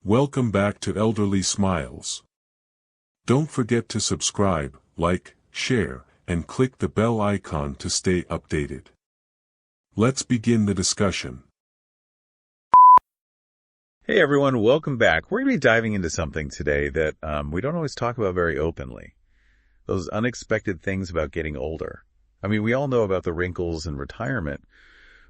Welcome back to Elderly Smiles. Don't forget to subscribe, like, share, and click the bell icon to stay updated. Let's begin the discussion. Hey everyone, welcome back. We're going to be diving into something today that we don't always talk about very openly. Those unexpected things about getting older. I mean, we all know about the wrinkles and retirement,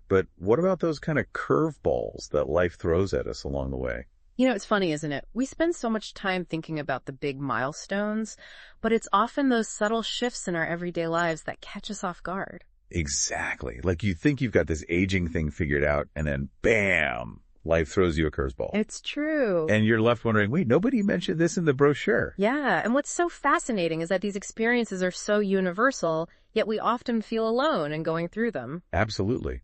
but what about those kind of curveballs that life throws at us along the way? You know, it's funny, isn't it? We spend so much time thinking about the big milestones, but it's often those subtle shifts in our everyday lives that catch us off guard. Exactly. Like you think you've got this aging thing figured out, and then bam, life throws you a curveball. It's true. And you're left wondering, wait, nobody mentioned this in the brochure. Yeah, and what's so fascinating is that these experiences are so universal, yet we often feel alone in going through them. Absolutely.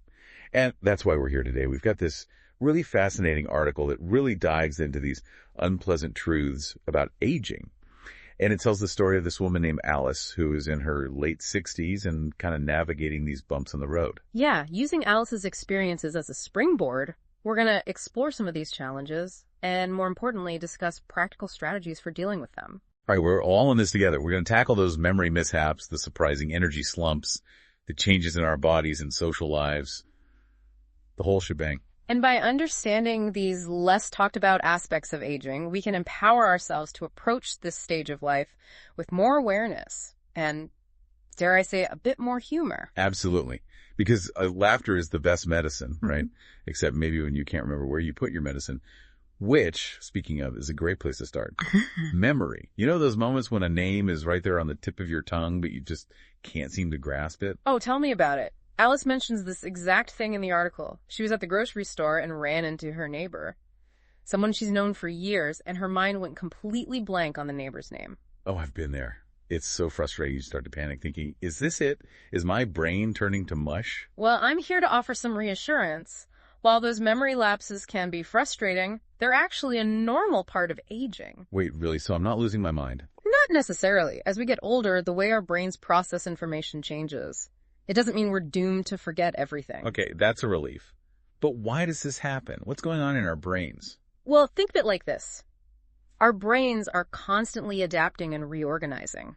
And that's why we're here today. We've got this really fascinating article that really dives into these unpleasant truths about aging. And it tells the story of this woman named Alice, who is in her late 60s and kind of navigating these bumps in the road. Yeah, using Alice's experiences as a springboard, we're going to explore some of these challenges and, more importantly, discuss practical strategies for dealing with them. All right, we're all in this together. We're going to tackle those memory mishaps, the surprising energy slumps, the changes in our bodies and social lives, the whole shebang. And by understanding these less talked about aspects of aging, we can empower ourselves to approach this stage of life with more awareness and, dare I say, a bit more humor. Absolutely. Because laughter is the best medicine, right? Except maybe when you can't remember where you put your medicine, which, speaking of, is a great place to start. Memory. You know those moments when a name is right there on the tip of your tongue, but you just can't seem to grasp it? Oh, tell me about it. Alice mentions this exact thing in the article. She was at the grocery store and ran into her neighbor, someone she's known for years, and her mind went completely blank on the neighbor's name. Oh, I've been there. It's so frustrating. You start to panic thinking, is this it? Is my brain turning to mush? Well, I'm here to offer some reassurance. While those memory lapses can be frustrating, they're actually a normal part of aging. Wait, really? So I'm not losing my mind? Not necessarily. As we get older, the way our brains process information changes. It doesn't mean we're doomed to forget everything. Okay, that's a relief. But why does this happen? What's going on in our brains? Well, think of it like this. Our brains are constantly adapting and reorganizing.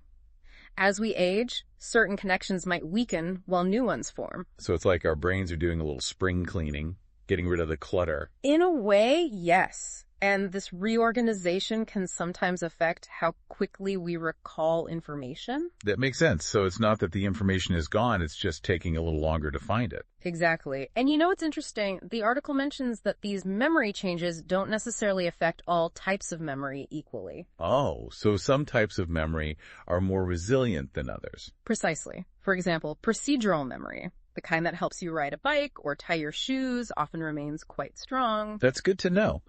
As we age, certain connections might weaken while new ones form. So it's like our brains are doing a little spring cleaning, getting rid of the clutter. In a way, yes. And this reorganization can sometimes affect how quickly we recall information. That makes sense. So it's not that the information is gone, it's just taking a little longer to find it. Exactly. And you know what's interesting? The article mentions that these memory changes don't necessarily affect all types of memory equally. Oh, so some types of memory are more resilient than others. Precisely. For example, procedural memory, the kind that helps you ride a bike or tie your shoes, often remains quite strong. That's good to know.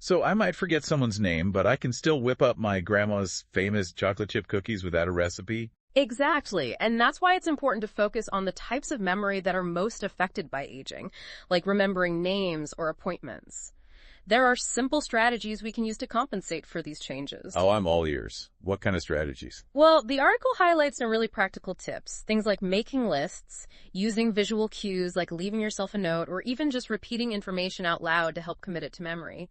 So I might forget someone's name, but I can still whip up my grandma's famous chocolate chip cookies without a recipe. Exactly. And that's why it's important to focus on the types of memory that are most affected by aging, like remembering names or appointments. There are simple strategies we can use to compensate for these changes. Oh, I'm all ears. What kind of strategies? Well, the article highlights some really practical tips. Things like making lists, using visual cues like leaving yourself a note, or even just repeating information out loud to help commit it to memory.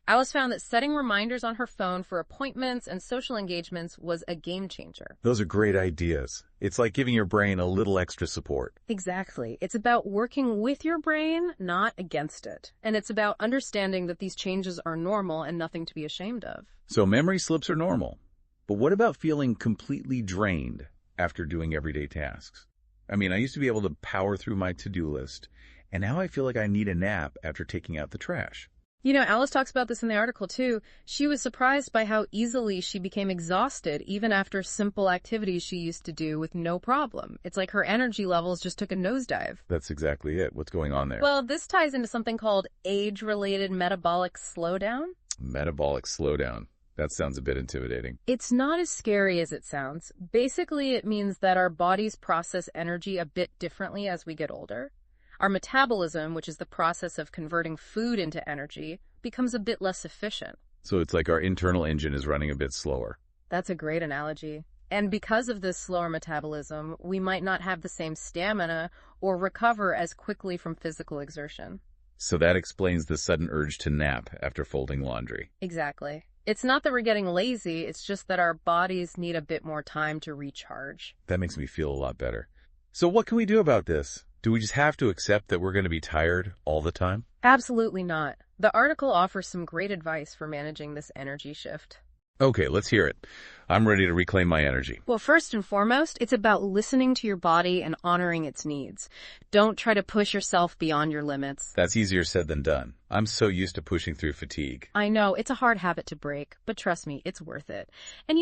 Alice found that setting reminders on her phone for appointments and social engagements was a game changer. Those are great ideas. It's like giving your brain a little extra support. Exactly. It's about working with your brain, not against it. And it's about understanding that these changes are normal and nothing to be ashamed of. So memory slips are normal. But what about feeling completely drained after doing everyday tasks? I mean, I used to be able to power through my to-do list, and now I feel like I need a nap after taking out the trash. You know, Alice talks about this in the article, too. She was surprised by how easily she became exhausted, even after simple activities she used to do with no problem. It's like her energy levels just took a nosedive. That's exactly it. What's going on there? Well, this ties into something called age-related metabolic slowdown. Metabolic slowdown. That sounds a bit intimidating. It's not as scary as it sounds. Basically, it means that our bodies process energy a bit differently as we get older. Our metabolism, which is the process of converting food into energy, becomes a bit less efficient. So it's like our internal engine is running a bit slower. That's a great analogy. And because of this slower metabolism, we might not have the same stamina or recover as quickly from physical exertion. So that explains the sudden urge to nap after folding laundry. Exactly. It's not that we're getting lazy, it's just that our bodies need a bit more time to recharge. That makes me feel a lot better. So what can we do about this? Do we just have to accept that we're going to be tired all the time? Absolutely not. The article offers some great advice for managing this energy shift. Okay, let's hear it. I'm ready to reclaim my energy. Well, first and foremost, it's about listening to your body and honoring its needs. Don't try to push yourself beyond your limits. That's easier said than done. I'm so used to pushing through fatigue. I know, it's a hard habit to break, but trust me, it's worth it. And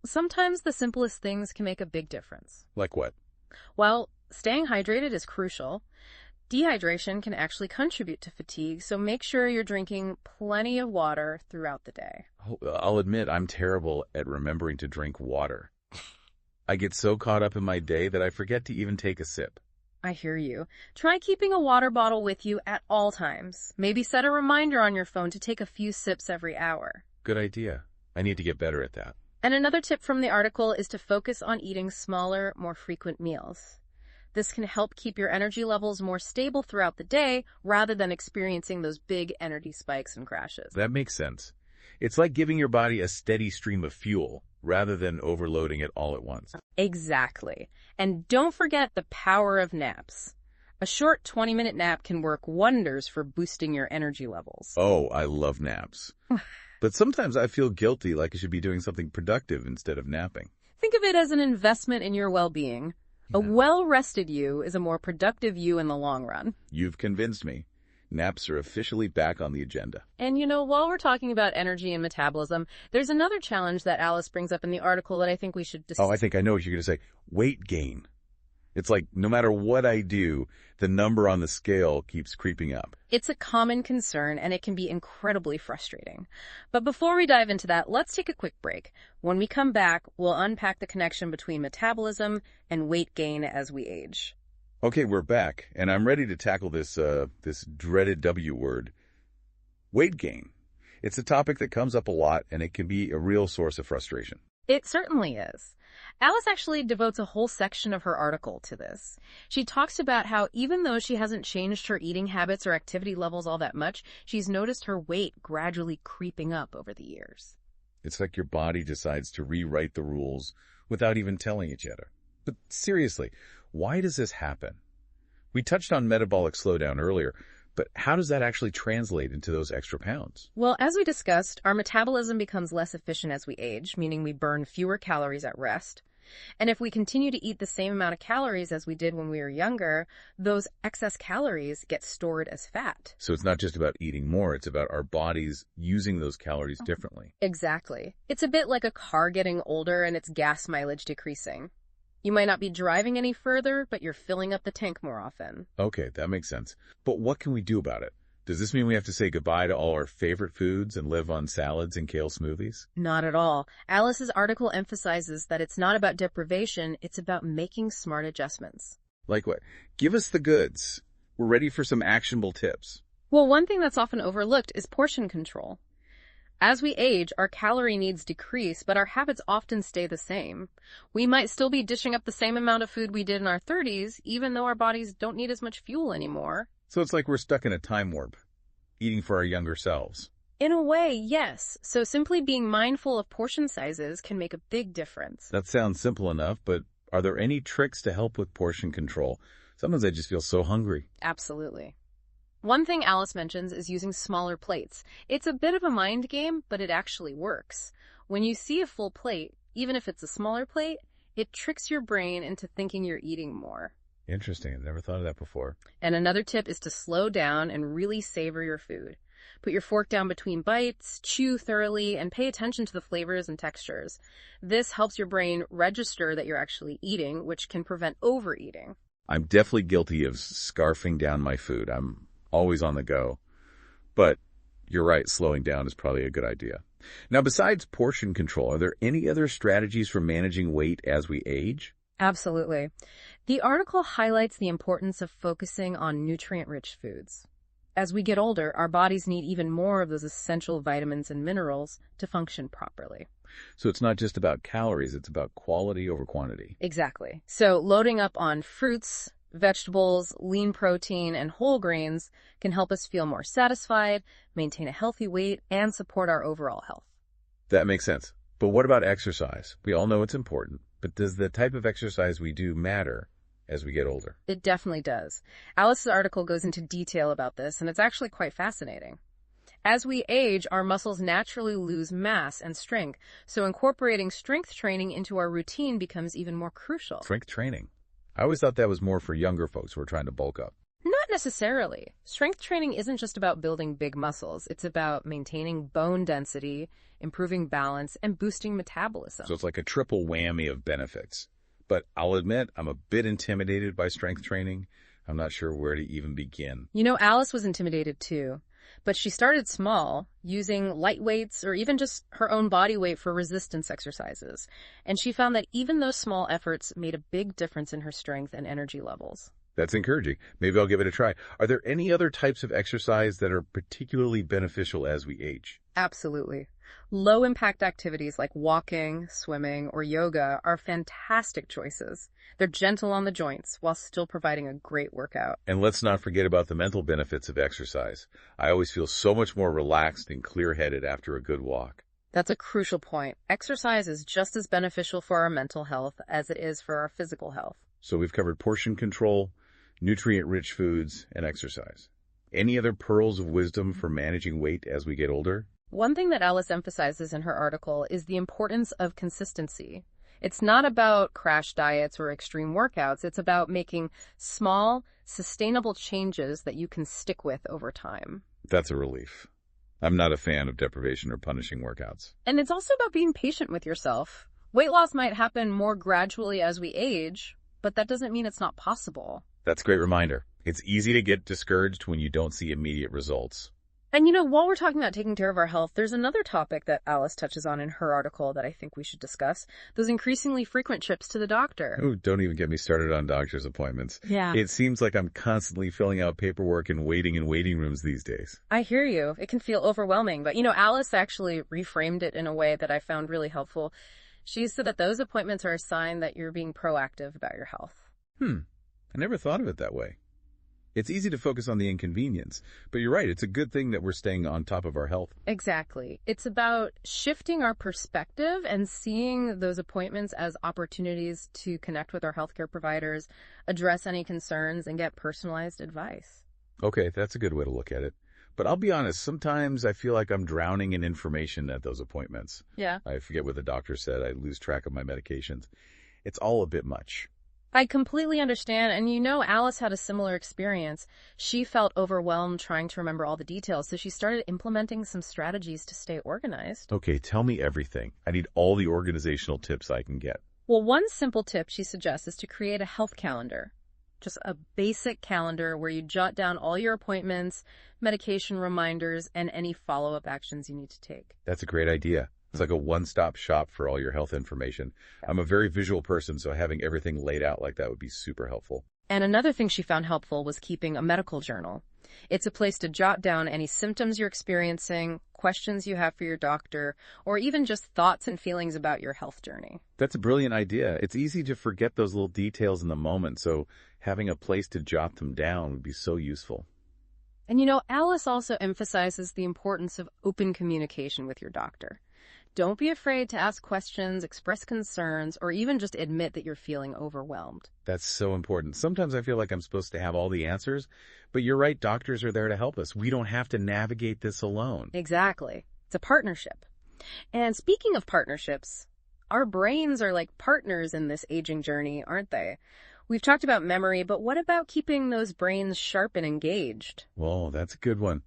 sometimes the simplest things can make a big difference. Like what? Well, staying hydrated is crucial. Dehydration can actually contribute to fatigue, so make sure you're drinking plenty of water throughout the day. I'll admit I'm terrible at remembering to drink water. I get so caught up in my day that I forget to even take a sip. I hear you. Try keeping a water bottle with you at all times. Maybe set a reminder on your phone to take a few sips every hour. Good idea. I need to get better at that. And another tip from the article is to focus on eating smaller, more frequent meals. This can help keep your energy levels more stable throughout the day rather than experiencing those big energy spikes and crashes. That makes sense. It's like giving your body a steady stream of fuel rather than overloading it all at once. Exactly. And don't forget the power of naps. A short 20-minute nap can work wonders for boosting your energy levels. Oh, I love naps. But sometimes I feel guilty, like I should be doing something productive instead of napping. Think of it as an investment in your well-being. A well-rested you is a more productive you in the long run. You've convinced me. Naps are officially back on the agenda. And while we're talking about energy and metabolism, there's another challenge that Alice brings up in the article that I think we should discuss. Oh, I think I know what you're going to say. Weight gain. It's like no matter what I do, the number on the scale keeps creeping up. It's a common concern, and it can be incredibly frustrating. But before we dive into that, let's take a quick break. When we come back, we'll unpack the connection between metabolism and weight gain as we age. Okay, we're back, and I'm ready to tackle this dreaded W word, weight gain. It's a topic that comes up a lot, and it can be a real source of frustration. It certainly is. Alice actually devotes a whole section of her article to this. She talks about how even though she hasn't changed her eating habits or activity levels all that much, she's noticed her weight gradually creeping up over the years. It's like your body decides to rewrite the rules without even telling each other. But seriously, why does this happen? We touched on metabolic slowdown earlier, but how does that actually translate into those extra pounds? Well, as we discussed, our metabolism becomes less efficient as we age, meaning we burn fewer calories at rest. And if we continue to eat the same amount of calories as we did when we were younger, those excess calories get stored as fat. So it's not just about eating more, it's about our bodies using those calories differently. Exactly. It's a bit like a car getting older and its gas mileage decreasing. You might not be driving any further, but you're filling up the tank more often. Okay, that makes sense. But what can we do about it? Does this mean we have to say goodbye to all our favorite foods and live on salads and kale smoothies? Not at all. Alice's article emphasizes that it's not about deprivation, it's about making smart adjustments. Like what? Give us the goods. We're ready for some actionable tips. Well, one thing that's often overlooked is portion control. As we age, our calorie needs decrease, but our habits often stay the same. We might still be dishing up the same amount of food we did in our 30s, even though our bodies don't need as much fuel anymore. So it's like we're stuck in a time warp, eating for our younger selves. In a way, yes. So simply being mindful of portion sizes can make a big difference. That sounds simple enough, but are there any tricks to help with portion control? Sometimes I just feel so hungry. Absolutely. One thing Alice mentions is using smaller plates. It's a bit of a mind game, but it actually works. When you see a full plate, even if it's a smaller plate, it tricks your brain into thinking you're eating more. Interesting. I've never thought of that before. And another tip is to slow down and really savor your food. Put your fork down between bites, chew thoroughly, and pay attention to the flavors and textures. This helps your brain register that you're actually eating, which can prevent overeating. I'm definitely guilty of scarfing down my food. I'm always on the go. But you're right, slowing down is probably a good idea. Now, besides portion control, are there any other strategies for managing weight as we age? Absolutely. The article highlights the importance of focusing on nutrient-rich foods. As we get older, our bodies need even more of those essential vitamins and minerals to function properly. So it's not just about calories, it's about quality over quantity. Exactly. So loading up on fruits, Vegetables, lean protein, and whole grains can help us feel more satisfied, maintain a healthy weight, and support our overall health. That makes sense. But what about exercise? We all know it's important, but does the type of exercise we do matter as we get older? It definitely does. Alice's article goes into detail about this, and it's actually quite fascinating. As we age, our muscles naturally lose mass and strength, so incorporating strength training into our routine becomes even more crucial. Strength training? I always thought that was more for younger folks who are trying to bulk up. Not necessarily. Strength training isn't just about building big muscles. It's about maintaining bone density, improving balance, and boosting metabolism. So it's like a triple whammy of benefits. But I'll admit, I'm a bit intimidated by strength training. I'm not sure where to even begin. You know, Alice was intimidated too. But she started small, using light weights or even just her own body weight for resistance exercises. And she found that even those small efforts made a big difference in her strength and energy levels. That's encouraging. Maybe I'll give it a try. Are there any other types of exercise that are particularly beneficial as we age? Absolutely. Low-impact activities like walking, swimming, or yoga are fantastic choices. They're gentle on the joints while still providing a great workout. And let's not forget about the mental benefits of exercise. I always feel so much more relaxed and clear-headed after a good walk. That's a crucial point. Exercise is just as beneficial for our mental health as it is for our physical health. So we've covered portion control, nutrient-rich foods, and exercise. Any other pearls of wisdom for managing weight as we get older? One thing that Alice emphasizes in her article is the importance of consistency. It's not about crash diets or extreme workouts. It's about making small, sustainable changes that you can stick with over time. That's a relief. I'm not a fan of deprivation or punishing workouts. And it's also about being patient with yourself. Weight loss might happen more gradually as we age, but that doesn't mean it's not possible. That's a great reminder. It's easy to get discouraged when you don't see immediate results. And you know, while we're talking about taking care of our health, there's another topic that Alice touches on in her article that I think we should discuss. Those increasingly frequent trips to the doctor. Oh, don't even get me started on doctor's appointments. Yeah. It seems like I'm constantly filling out paperwork and waiting in waiting rooms these days. I hear you. It can feel overwhelming. But, you know, Alice actually reframed it in a way that I found really helpful. She said that those appointments are a sign that you're being proactive about your health. I never thought of it that way. It's easy to focus on the inconvenience, but you're right, it's a good thing that we're staying on top of our health. Exactly. It's about shifting our perspective and seeing those appointments as opportunities to connect with our healthcare providers, address any concerns, and get personalized advice. Okay, that's a good way to look at it. But I'll be honest, sometimes I feel like I'm drowning in information at those appointments. Yeah. I forget what the doctor said, I lose track of my medications. It's all a bit much. I completely understand, and you know, Alice had a similar experience. She felt overwhelmed trying to remember all the details, so she started implementing some strategies to stay organized. Okay, tell me everything. I need all the organizational tips I can get. Well, one simple tip she suggests is to create a health calendar. Just a basic calendar where you jot down all your appointments, medication reminders, and any follow-up actions you need to take. That's a great idea. It's like a one-stop shop for all your health information. I'm a very visual person, so having everything laid out like that would be super helpful. And another thing she found helpful was keeping a medical journal. It's a place to jot down any symptoms you're experiencing, questions you have for your doctor, or even just thoughts and feelings about your health journey. That's a brilliant idea. It's easy to forget those little details in the moment, so having a place to jot them down would be so useful. And you know, Alice also emphasizes the importance of open communication with your doctor. Don't be afraid to ask questions, express concerns, or even just admit that you're feeling overwhelmed. That's so important. Sometimes I feel like I'm supposed to have all the answers, but you're right, doctors are there to help us. We don't have to navigate this alone. Exactly. It's a partnership. And speaking of partnerships, our brains are like partners in this aging journey, aren't they? We've talked about memory, but what about keeping those brains sharp and engaged? Whoa, that's a good one.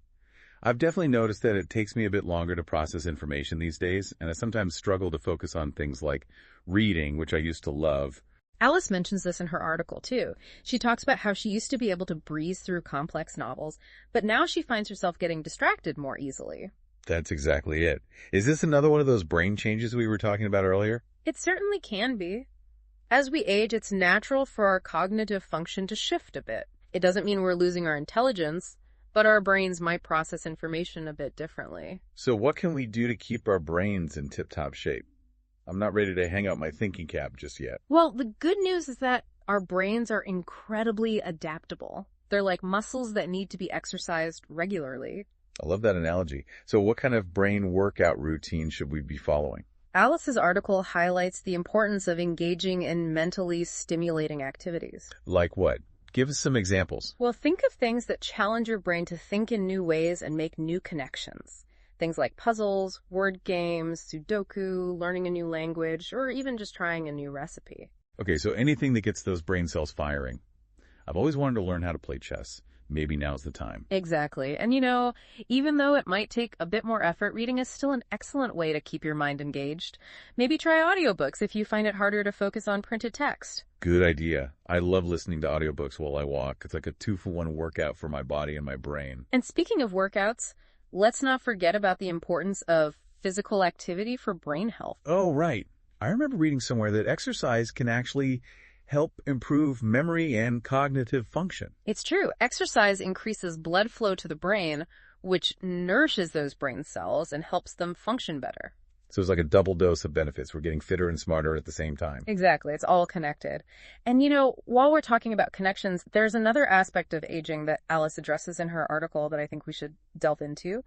I've definitely noticed that it takes me a bit longer to process information these days, and I sometimes struggle to focus on things like reading, which I used to love. Alice mentions this in her article, too. She talks about how she used to be able to breeze through complex novels, but now she finds herself getting distracted more easily. That's exactly it. Is this another one of those brain changes we were talking about earlier? It certainly can be. As we age, it's natural for our cognitive function to shift a bit. It doesn't mean we're losing our intelligence, but our brains might process information a bit differently. So what can we do to keep our brains in tip-top shape? I'm not ready to hang out my thinking cap just yet. Well, the good news is that Our brains are incredibly adaptable. They're like muscles that need to be exercised regularly. I love that analogy. So what kind of brain workout routine should we be following? Alice's article highlights the importance of engaging in mentally stimulating activities. Like what? Give us some examples. Well, think of things that challenge your brain to think in new ways and make new connections. Things like puzzles, word games, Sudoku, learning a new language, or even just trying a new recipe. Okay, so anything that gets those brain cells firing. I've always wanted to learn how to play chess. Maybe now's the time. Exactly. And even though it might take a bit more effort, reading is still an excellent way to keep your mind engaged. Maybe try audiobooks if you find it harder to focus on printed text. Good idea. I love listening to audiobooks while I walk. It's like a 2-for-1 workout for my body and my brain. And speaking of workouts, let's not forget about the importance of physical activity for brain health. Oh, right. I remember reading somewhere that exercise can actually help improve memory and cognitive function. It's true. Exercise increases blood flow to the brain, which nourishes those brain cells and helps them function better. So it's like a double dose of benefits. We're getting fitter and smarter at the same time. Exactly. It's all connected. And while we're talking about connections, there's another aspect of aging that Alice addresses in her article that I think we should delve into: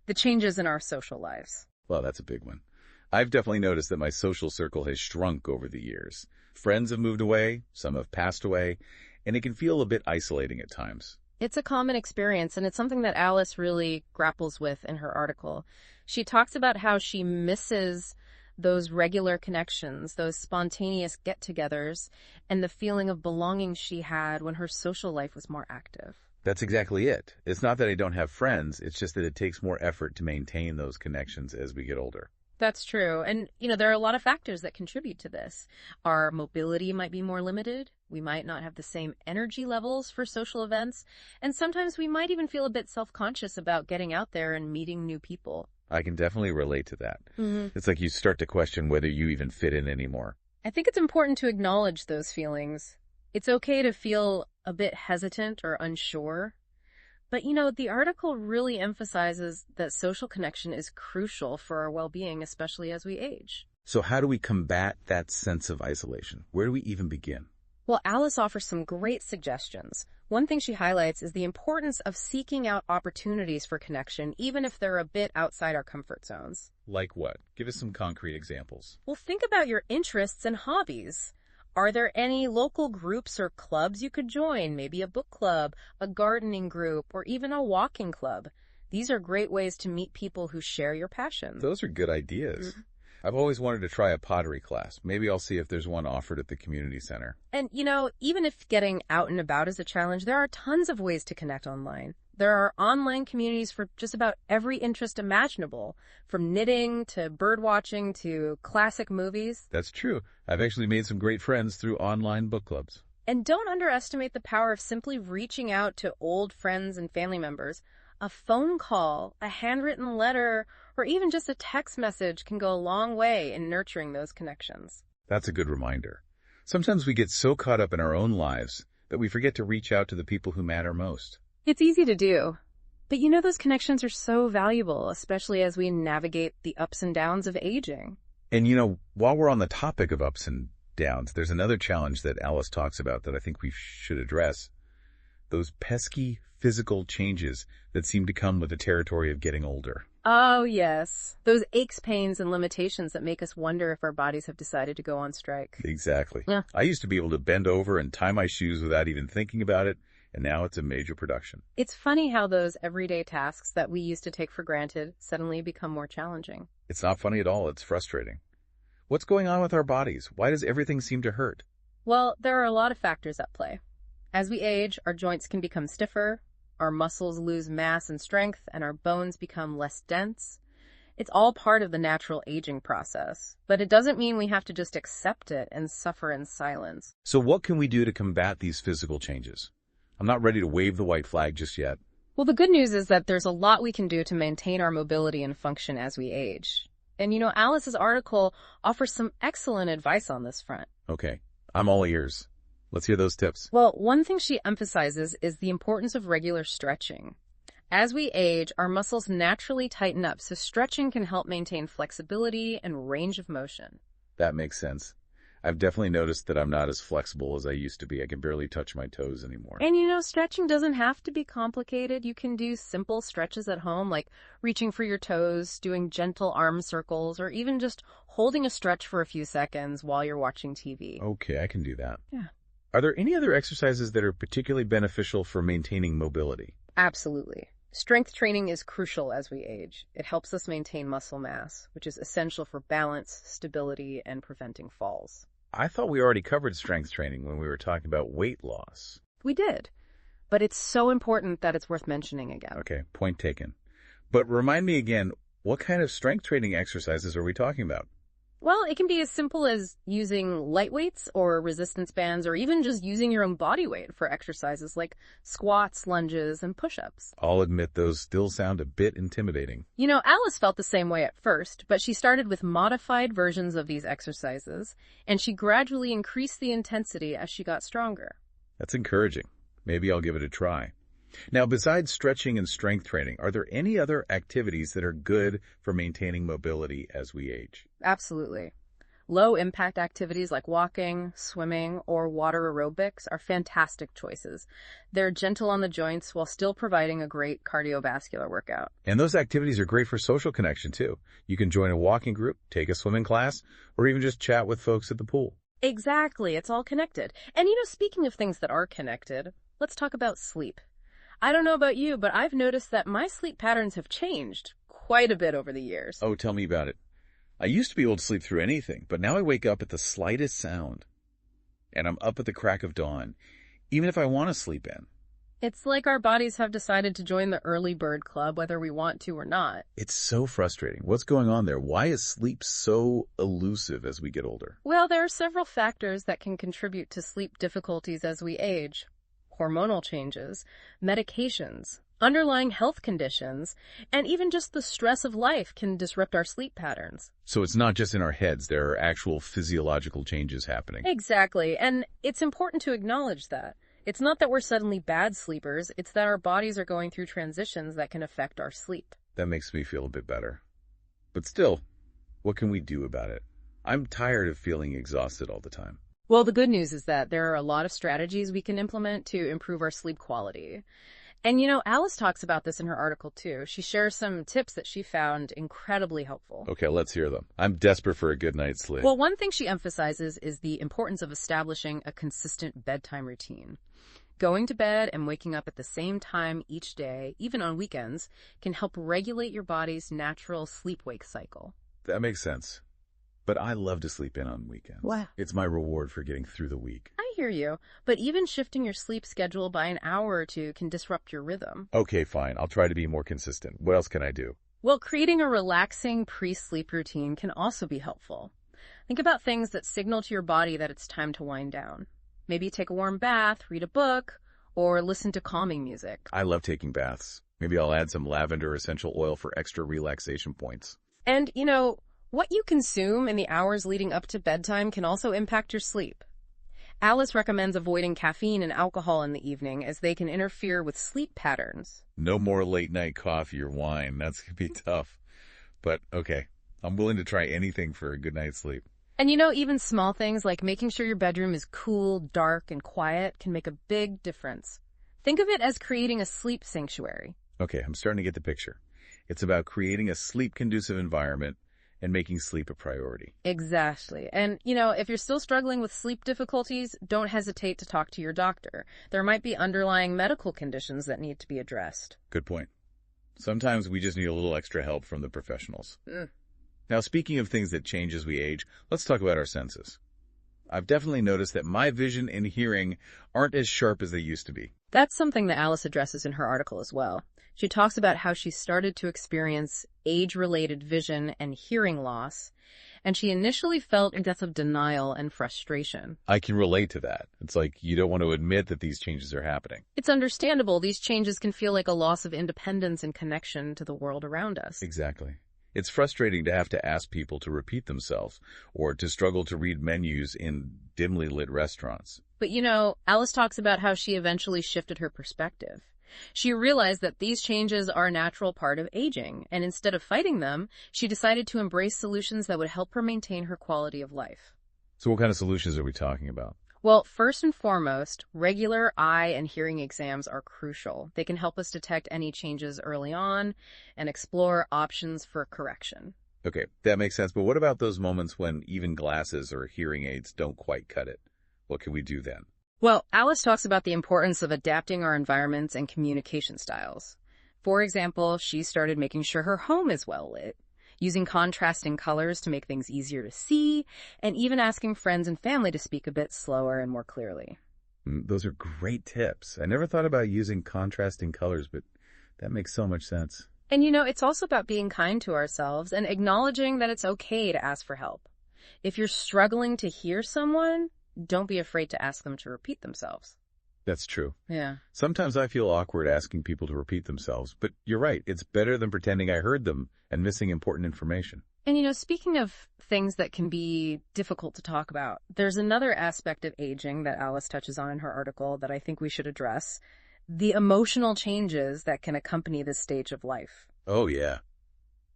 the changes in our social lives. Well, that's a big one. I've definitely noticed that my social circle has shrunk over the years. Friends have moved away, some have passed away, and it can feel a bit isolating at times. It's a common experience, and it's something that Alice really grapples with in her article. She talks about how she misses those regular connections, those spontaneous get-togethers, and the feeling of belonging she had when her social life was more active. That's exactly it. It's not that I don't have friends, it's just that it takes more effort to maintain those connections as we get older. That's true. And, there are a lot of factors that contribute to this. Our mobility might be more limited. We might not have the same energy levels for social events. And sometimes we might even feel a bit self-conscious about getting out there and meeting new people. I can definitely relate to that. Mm-hmm. It's like you start to question whether you even fit in anymore. I think it's important to acknowledge those feelings. It's okay to feel a bit hesitant or unsure. But, the article really emphasizes that social connection is crucial for our well-being, especially as we age. So how do we combat that sense of isolation? Where do we even begin? Well, Alice offers some great suggestions. One thing she highlights is the importance of seeking out opportunities for connection, even if they're a bit outside our comfort zones. Like what? Give us some concrete examples. Well, think about your interests and hobbies. Are there any local groups or clubs you could join? Maybe a book club, a gardening group, or even a walking club. These are great ways to meet people who share your passions. Those are good ideas. Mm-hmm. I've always wanted to try a pottery class. Maybe I'll see if there's one offered at the community center. And, even if getting out and about is a challenge, there are tons of ways to connect online. There are online communities for just about every interest imaginable, from knitting to bird watching to classic movies. That's true. I've actually made some great friends through online book clubs. And don't underestimate the power of simply reaching out to old friends and family members. A phone call, a handwritten letter, or even just a text message can go a long way in nurturing those connections. That's a good reminder. Sometimes we get so caught up in our own lives that we forget to reach out to the people who matter most. It's easy to do. But those connections are so valuable, especially as we navigate the ups and downs of aging. And while we're on the topic of ups and downs, there's another challenge that Alice talks about that I think we should address. Those pesky physical changes that seem to come with the territory of getting older. Oh, yes. Those aches, pains, and limitations that make us wonder if our bodies have decided to go on strike. Exactly. Yeah. I used to be able to bend over and tie my shoes without even thinking about it, and now it's a major production. It's funny how those everyday tasks that we used to take for granted suddenly become more challenging. It's not funny at all. It's frustrating. What's going on with our bodies? Why does everything seem to hurt? Well, there are a lot of factors at play. As we age, our joints can become stiffer, our muscles lose mass and strength, and our bones become less dense. It's all part of the natural aging process, but it doesn't mean we have to just accept it and suffer in silence. So what can we do to combat these physical changes? I'm not ready to wave the white flag just yet. Well, the good news is that there's a lot we can do to maintain our mobility and function as we age. And Alice's article offers some excellent advice on this front. Okay, I'm all ears. Let's hear those tips. Well, one thing she emphasizes is the importance of regular stretching. As we age, our muscles naturally tighten up, so stretching can help maintain flexibility and range of motion. That makes sense. I've definitely noticed that I'm not as flexible as I used to be. I can barely touch my toes anymore. And stretching doesn't have to be complicated. You can do simple stretches at home, like reaching for your toes, doing gentle arm circles, or even just holding a stretch for a few seconds while you're watching TV. Okay, I can do that. Yeah. Are there any other exercises that are particularly beneficial for maintaining mobility? Absolutely. Strength training is crucial as we age. It helps us maintain muscle mass, which is essential for balance, stability, and preventing falls. I thought we already covered strength training when we were talking about weight loss. We did, but it's so important that it's worth mentioning again. Okay, point taken. But remind me again, what kind of strength training exercises are we talking about? Well, it can be as simple as using light weights or resistance bands, or even just using your own body weight for exercises like squats, lunges, and push-ups. I'll admit those still sound a bit intimidating. Alice felt the same way at first, but she started with modified versions of these exercises, and she gradually increased the intensity as she got stronger. That's encouraging. Maybe I'll give it a try. Now, besides stretching and strength training, are there any other activities that are good for maintaining mobility as we age? Absolutely. Low-impact activities like walking, swimming, or water aerobics are fantastic choices. They're gentle on the joints while still providing a great cardiovascular workout. And those activities are great for social connection, too. You can join a walking group, take a swimming class, or even just chat with folks at the pool. Exactly. It's all connected. And speaking of things that are connected, let's talk about sleep. I don't know about you, but I've noticed that my sleep patterns have changed quite a bit over the years. Oh, tell me about it. I used to be able to sleep through anything, but now I wake up at the slightest sound. And I'm up at the crack of dawn, even if I want to sleep in. It's like our bodies have decided to join the early bird club, whether we want to or not. It's so frustrating. What's going on there? Why is sleep so elusive as we get older? Well, there are several factors that can contribute to sleep difficulties as we age. Hormonal changes, medications, underlying health conditions, and even just the stress of life can disrupt our sleep patterns. So it's not just in our heads, there are actual physiological changes happening. Exactly, and it's important to acknowledge that. It's not that we're suddenly bad sleepers, it's that our bodies are going through transitions that can affect our sleep. That makes me feel a bit better. But still, what can we do about it? I'm tired of feeling exhausted all the time. Well, the good news is that there are a lot of strategies we can implement to improve our sleep quality. And Alice talks about this in her article too. She shares some tips that she found incredibly helpful. Okay, let's hear them. I'm desperate for a good night's sleep. Well, one thing she emphasizes is the importance of establishing a consistent bedtime routine. Going to bed and waking up at the same time each day, even on weekends, can help regulate your body's natural sleep-wake cycle. That makes sense. But I love to sleep in on weekends. Wow. It's my reward for getting through the week. I hear you, but even shifting your sleep schedule by an hour or two can disrupt your rhythm. Okay, fine. I'll try to be more consistent. What else can I do? Well, creating a relaxing pre-sleep routine can also be helpful. Think about things that signal to your body that it's time to wind down. Maybe take a warm bath, read a book, or listen to calming music. I love taking baths. Maybe I'll add some lavender essential oil for extra relaxation points. And, what you consume in the hours leading up to bedtime can also impact your sleep. Alice recommends avoiding caffeine and alcohol in the evening as they can interfere with sleep patterns. No more late-night coffee or wine. That's going to be tough. But, okay, I'm willing to try anything for a good night's sleep. And even small things like making sure your bedroom is cool, dark, and quiet can make a big difference. Think of it as creating a sleep sanctuary. Okay, I'm starting to get the picture. It's about creating a sleep-conducive environment and making sleep a priority. Exactly. And, if you're still struggling with sleep difficulties, don't hesitate to talk to your doctor. There might be underlying medical conditions that need to be addressed. Good point. Sometimes we just need a little extra help from the professionals. Now, speaking of things that change as we age, let's talk about our senses. I've definitely noticed that my vision and hearing aren't as sharp as they used to be. That's something that Alice addresses in her article as well. She talks about how she started to experience age-related vision and hearing loss, and she initially felt a sense of denial and frustration. I can relate to that. It's like you don't want to admit that these changes are happening. It's understandable. These changes can feel like a loss of independence and connection to the world around us. Exactly. It's frustrating to have to ask people to repeat themselves or to struggle to read menus in dimly lit restaurants. But Alice talks about how she eventually shifted her perspective. She realized that these changes are a natural part of aging, and instead of fighting them, she decided to embrace solutions that would help her maintain her quality of life. So what kind of solutions are we talking about? Well, first and foremost, regular eye and hearing exams are crucial. They can help us detect any changes early on and explore options for correction. Okay, that makes sense. But what about those moments when even glasses or hearing aids don't quite cut it? What can we do then? Well, Alice talks about the importance of adapting our environments and communication styles. For example, she started making sure her home is well lit, using contrasting colors to make things easier to see, and even asking friends and family to speak a bit slower and more clearly. Those are great tips. I never thought about using contrasting colors, but that makes so much sense. And it's also about being kind to ourselves and acknowledging that it's okay to ask for help. If you're struggling to hear someone, don't be afraid to ask them to repeat themselves. That's true. Yeah. Sometimes I feel awkward asking people to repeat themselves, but you're right. It's better than pretending I heard them and missing important information. And speaking of things that can be difficult to talk about, there's another aspect of aging that Alice touches on in her article that I think we should address: the emotional changes that can accompany this stage of life. Oh, yeah.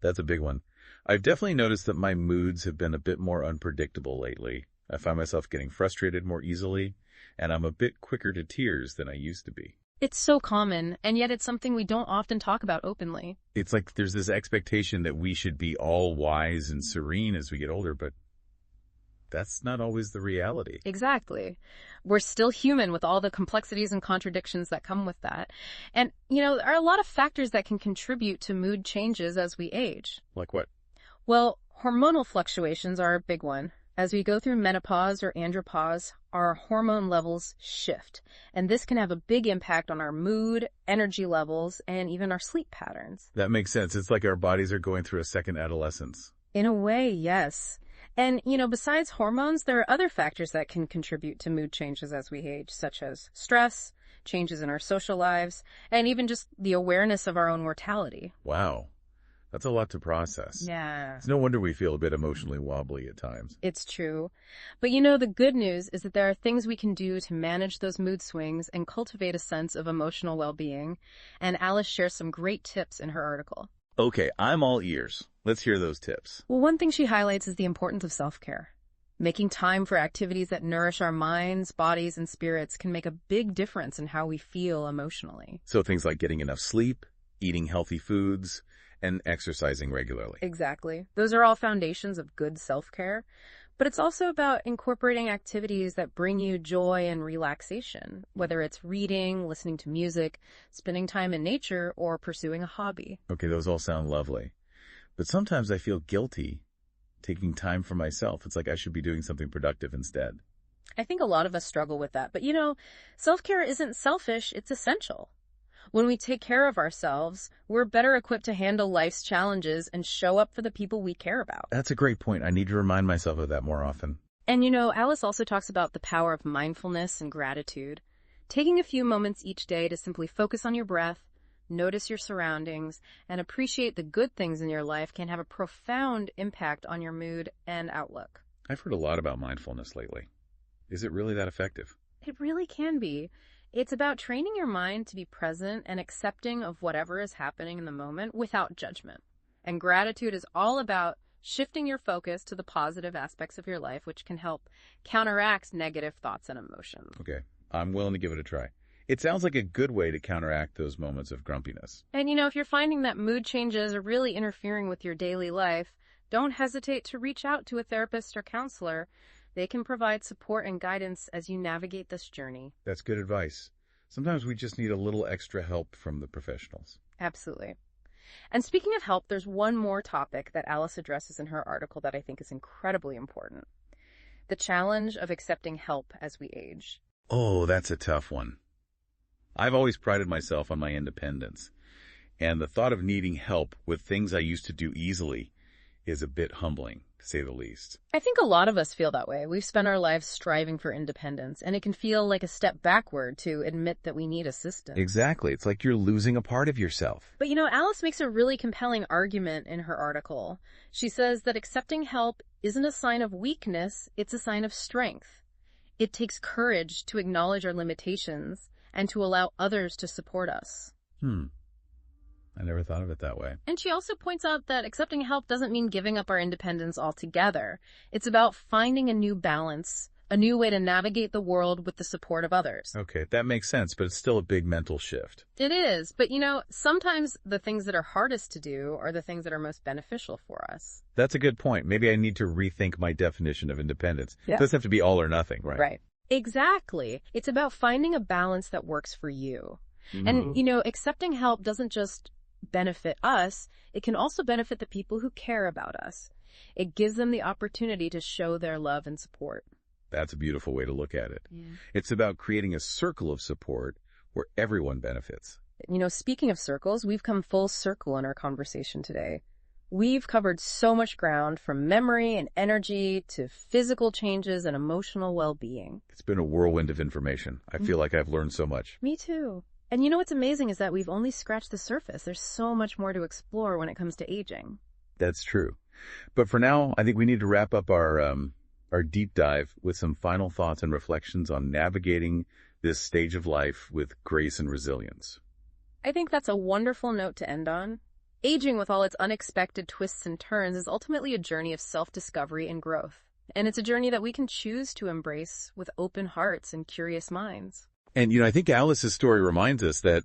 That's a big one. I've definitely noticed that my moods have been a bit more unpredictable lately. I find myself getting frustrated more easily, and I'm a bit quicker to tears than I used to be. It's so common, and yet it's something we don't often talk about openly. It's like there's this expectation that we should be all wise and serene as we get older, but that's not always the reality. Exactly. We're still human with all the complexities and contradictions that come with that. And, there are a lot of factors that can contribute to mood changes as we age. Like what? Well, hormonal fluctuations are a big one. As we go through menopause or andropause, our hormone levels shift, and this can have a big impact on our mood, energy levels, and even our sleep patterns. That makes sense. It's like our bodies are going through a second adolescence. In a way, yes. And, besides hormones, there are other factors that can contribute to mood changes as we age, such as stress, changes in our social lives, and even just the awareness of our own mortality. Wow. That's a lot to process. Yeah. It's no wonder we feel a bit emotionally wobbly at times. It's true. But the good news is that there are things we can do to manage those mood swings and cultivate a sense of emotional well-being. And Alice shares some great tips in her article. Okay, I'm all ears. Let's hear those tips. Well, one thing she highlights is the importance of self-care. Making time for activities that nourish our minds, bodies, and spirits can make a big difference in how we feel emotionally. So things like getting enough sleep, eating healthy foods, and exercising regularly. Exactly. Those are all foundations of good self-care. But it's also about incorporating activities that bring you joy and relaxation, whether it's reading, listening to music, spending time in nature, or pursuing a hobby. Okay, those all sound lovely. But sometimes I feel guilty taking time for myself. It's like I should be doing something productive instead. I think a lot of us struggle with that. But self-care isn't selfish, it's essential. When we take care of ourselves, we're better equipped to handle life's challenges and show up for the people we care about. That's a great point. I need to remind myself of that more often. And Alice also talks about the power of mindfulness and gratitude. Taking a few moments each day to simply focus on your breath, notice your surroundings, and appreciate the good things in your life can have a profound impact on your mood and outlook. I've heard a lot about mindfulness lately. Is it really that effective? It really can be. It's about training your mind to be present and accepting of whatever is happening in the moment without judgment. And gratitude is all about shifting your focus to the positive aspects of your life, which can help counteract negative thoughts and emotions. Okay, I'm willing to give it a try. It sounds like a good way to counteract those moments of grumpiness. And if you're finding that mood changes are really interfering with your daily life, don't hesitate to reach out to a therapist or counselor. They can provide support and guidance as you navigate this journey. That's good advice. Sometimes we just need a little extra help from the professionals. Absolutely. And speaking of help, there's one more topic that Alice addresses in her article that I think is incredibly important: the challenge of accepting help as we age. Oh, that's a tough one. I've always prided myself on my independence, and the thought of needing help with things I used to do easily is a bit humbling, to say the least. I think a lot of us feel that way. We've spent our lives striving for independence, and it can feel like a step backward to admit that we need assistance. Exactly. It's like you're losing a part of yourself. But Alice makes a really compelling argument in her article. She says that accepting help isn't a sign of weakness, it's a sign of strength. It takes courage to acknowledge our limitations and to allow others to support us. I never thought of it that way. And she also points out that accepting help doesn't mean giving up our independence altogether. It's about finding a new balance, a new way to navigate the world with the support of others. Okay, that makes sense, but it's still a big mental shift. It is, but sometimes the things that are hardest to do are the things that are most beneficial for us. That's a good point. Maybe I need to rethink my definition of independence. Yeah. It doesn't have to be all or nothing, right? Right. Exactly. It's about finding a balance that works for you. Mm-hmm. And, accepting help doesn't just benefit us, it can also benefit the people who care about us. It gives them the opportunity to show their love and support. That's a beautiful way to look at it. Yeah. It's about creating a circle of support where everyone benefits. Speaking of circles, we've come full circle in our conversation today. We've covered so much ground, from memory and energy to physical changes and emotional well-being. It's been a whirlwind of information. I feel like I've learned so much. Me too. And what's amazing is that we've only scratched the surface. There's so much more to explore when it comes to aging. That's true. But for now, I think we need to wrap up our deep dive with some final thoughts and reflections on navigating this stage of life with grace and resilience. I think that's a wonderful note to end on. Aging, with all its unexpected twists and turns, is ultimately a journey of self-discovery and growth. And it's a journey that we can choose to embrace with open hearts and curious minds. And, I think Alice's story reminds us that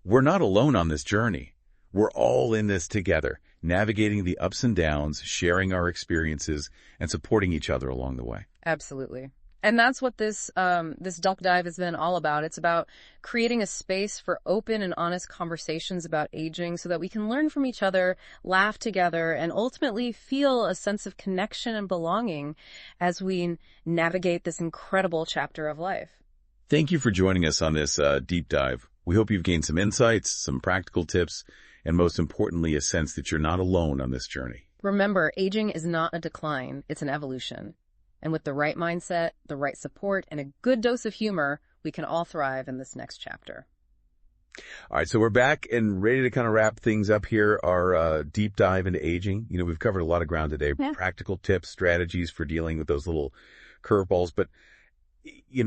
we're not alone on this journey. We're all in this together, navigating the ups and downs, sharing our experiences, and supporting each other along the way. Absolutely. And that's what this duck dive has been all about. It's about creating a space for open and honest conversations about aging so that we can learn from each other, laugh together, and ultimately feel a sense of connection and belonging as we navigate this incredible chapter of life. Thank you for joining us on this deep dive. We hope you've gained some insights, some practical tips, and most importantly, a sense that you're not alone on this journey. Remember, aging is not a decline, it's an evolution. And with the right mindset, the right support, and a good dose of humor, we can all thrive in this next chapter. All right, so we're back and ready to kind of wrap things up here, our deep dive into aging. We've covered a lot of ground today, practical tips, strategies for dealing with those little curveballs. But,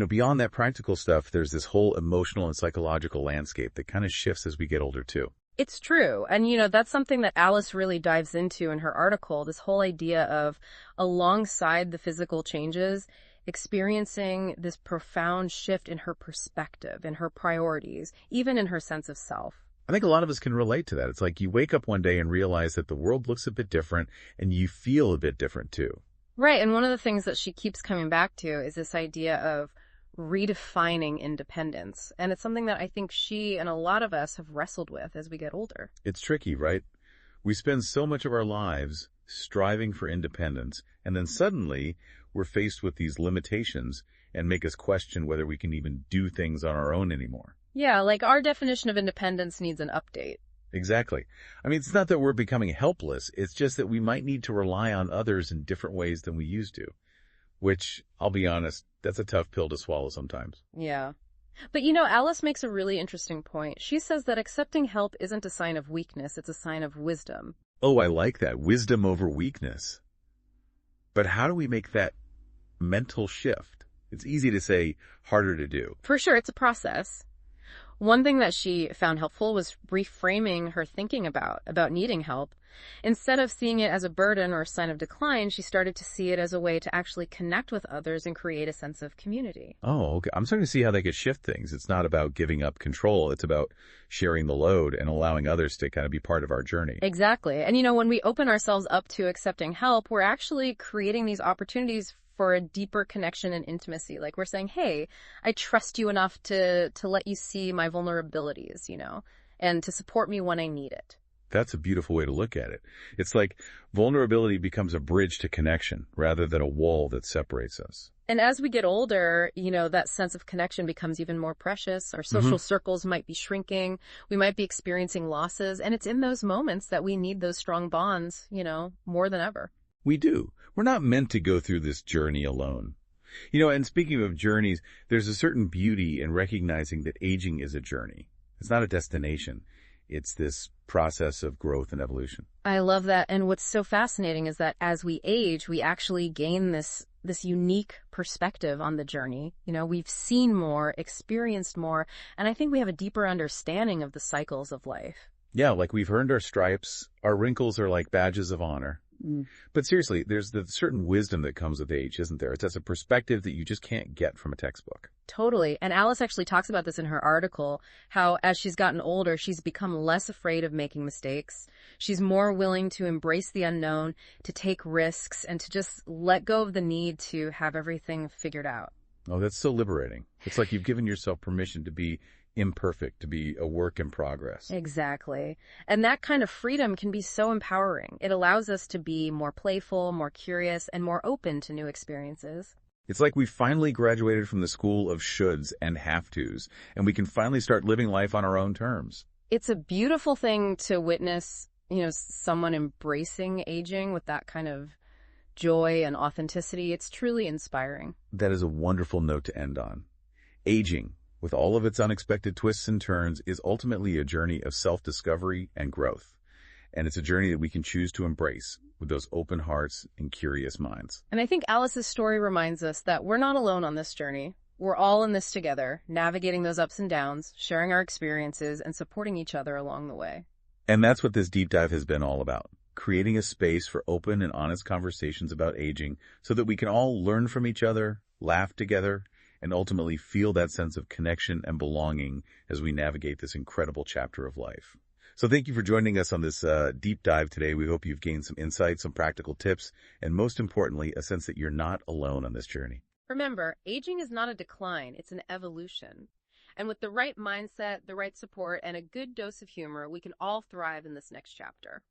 beyond that practical stuff, there's this whole emotional and psychological landscape that kind of shifts as we get older, too. It's true. And, that's something that Alice really dives into in her article, this whole idea of, alongside the physical changes, experiencing this profound shift in her perspective, in her priorities, even in her sense of self. I think a lot of us can relate to that. It's like you wake up one day and realize that the world looks a bit different and you feel a bit different, too. Right. And one of the things that she keeps coming back to is this idea of redefining independence. And it's something that I think she and a lot of us have wrestled with as we get older. It's tricky, right? We spend so much of our lives striving for independence, and then suddenly we're faced with these limitations and make us question whether we can even do things on our own anymore. Yeah, like our definition of independence needs an update. Exactly. I mean, it's not that we're becoming helpless. It's just that we might need to rely on others in different ways than we used to. Which, I'll be honest, that's a tough pill to swallow sometimes. Yeah. But Alice makes a really interesting point. She says that accepting help isn't a sign of weakness, it's a sign of wisdom. Oh, I like that. Wisdom over weakness. But how do we make that mental shift? It's easy to say, harder to do. For sure, it's a process. One thing that she found helpful was reframing her thinking about needing help. Instead of seeing it as a burden or a sign of decline, she started to see it as a way to actually connect with others and create a sense of community. Oh, okay. I'm starting to see how they could shift things. It's not about giving up control. It's about sharing the load and allowing others to kind of be part of our journey. Exactly. And when we open ourselves up to accepting help, we're actually creating these opportunities for a deeper connection and intimacy. Like we're saying, hey, I trust you enough to let you see my vulnerabilities, and to support me when I need it. That's a beautiful way to look at it. It's like vulnerability becomes a bridge to connection rather than a wall that separates us. And as we get older, that sense of connection becomes even more precious. Our social circles might be shrinking. We might be experiencing losses. And it's in those moments that we need those strong bonds, more than ever. We do. We're not meant to go through this journey alone. And speaking of journeys, there's a certain beauty in recognizing that aging is a journey. It's not a destination. It's this process of growth and evolution. I love that. And what's so fascinating is that as we age, we actually gain this unique perspective on the journey. We've seen more, experienced more, and I think we have a deeper understanding of the cycles of life. Yeah, like we've earned our stripes, our wrinkles are like badges of honor. Mm. But seriously, there's the certain wisdom that comes with age, isn't there? It's a perspective that you just can't get from a textbook. Totally. And Alice actually talks about this in her article, how as she's gotten older, she's become less afraid of making mistakes. She's more willing to embrace the unknown, to take risks, and to just let go of the need to have everything figured out. Oh, that's so liberating. It's like you've given yourself permission to be imperfect, to be a work in progress. Exactly. And that kind of freedom can be so empowering. It allows us to be more playful, more curious, and more open to new experiences. It's like we finally graduated from the school of shoulds and have-tos, and we can finally start living life on our own terms. It's a beautiful thing to witness, someone embracing aging with that kind of joy and authenticity. It's truly inspiring. That is a wonderful note to end on. Aging, with all of its unexpected twists and turns, is ultimately a journey of self-discovery and growth. And it's a journey that we can choose to embrace with those open hearts and curious minds. And I think Alice's story reminds us that we're not alone on this journey. We're all in this together, navigating those ups and downs, sharing our experiences, and supporting each other along the way. And that's what this deep dive has been all about. Creating a space for open and honest conversations about aging so that we can all learn from each other, laugh together, and ultimately feel that sense of connection and belonging as we navigate this incredible chapter of life. So thank you for joining us on this deep dive today. We hope you've gained some insights, some practical tips, and most importantly, a sense that you're not alone on this journey. Remember, aging is not a decline, it's an evolution. And with the right mindset, the right support, and a good dose of humor, we can all thrive in this next chapter.